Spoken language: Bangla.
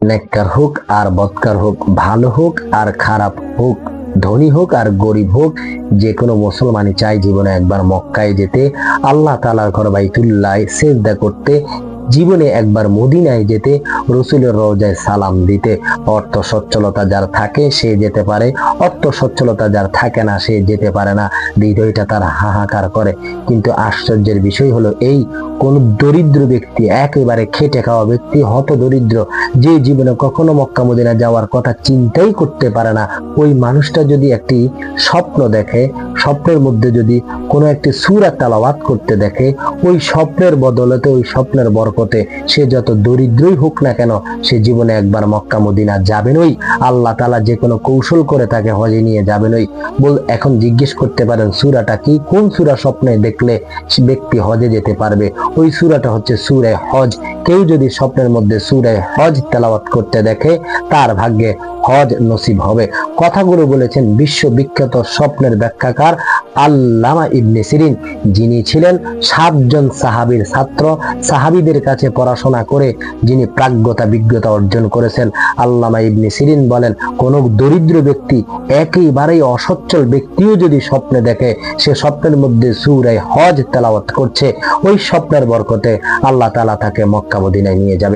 নেককার হোক আর বদকার হোক, ভালো হোক আর খারাপ হোক, ধনী হোক আর গরিব হোক, যে কোনো মুসলমানই চায় জীবনে একবার মক্কায় যেতে, আল্লাহ তাআলার ঘর বাইতুল্লাহ সিজদা করতে, জীবনে একবার মদিনায় যেতে, রসুলের রওজায় সালাম দিতে। অর্থ সচ্ছলতা যার থাকে সে যেতে পারে, অর্থ সচ্ছলতা যার থাকে না সে যেতে পারে না। হৃদয়টা তার হাহাকার করে। কিন্তু আশ্চর্যের বিষয় হলো এই, কোন দরিদ্র ব্যক্তি, একেবারে খেটে খাওয়া ব্যক্তি, হত দরিদ্র, যে জীবনে কখনো মক্কা মদিনা যাওয়ার কথা চিন্তাই করতে পারে না, ওই মানুষটা যদি একটি স্বপ্ন দেখে, স্বপ্নের মধ্যে যদি কোনো একটি সূরা তেলাওয়াত করতে দেখে, ওই স্বপ্নের বদলতে, ওই স্বপ্নের বরকতে সে যত দরিদ্রই হোক না কেন, সে জীবনে একবার মক্কা মদিনা যাবেনই। আল্লাহ তাআলা যে কোনো কৌশল করে তাকে হজে নিয়ে যাবেনই। এখন জিজ্ঞেস করতে পারেন সূরাটা কি, কোন সূরা স্বপ্নে দেখলে সে ব্যক্তি হজে যেতে পারবে? ওই সূরাটা হচ্ছে সূরা হজ। কেউ যদি স্বপ্নের মধ্যে সূরা হজ তেলাওয়াত করতে দেখে, তার ভাগ্যে হজ নসিব হবে। কথাগুলো বলেছেন বিশ্ববিখ্যাত স্বপ্নের ব্যাখ্যাকার আল্লামা ইবনে সিরিন, যিনি ছিলেন 7 জন সাহাবীর ছাত্র। সাহাবীদের কাছে পড়াশোনা করে যিনি প্রাজ্ঞতা বিজ্ঞতা অর্জন করেছেন। আল্লামা ইবনে সিরিন বলেন, কোন দরিদ্র ব্যক্তি, একেবারেই অসচ্ছল ব্যক্তিও যদি স্বপ্নে দেখে, সে স্বপ্নের মধ্যে সূরা হজ তেলাওয়াত করছে, ওই স্বপ্নের বরকতে আল্লাহ তাআলা তাকে মক্কা মদিনায় নিয়ে যাবে।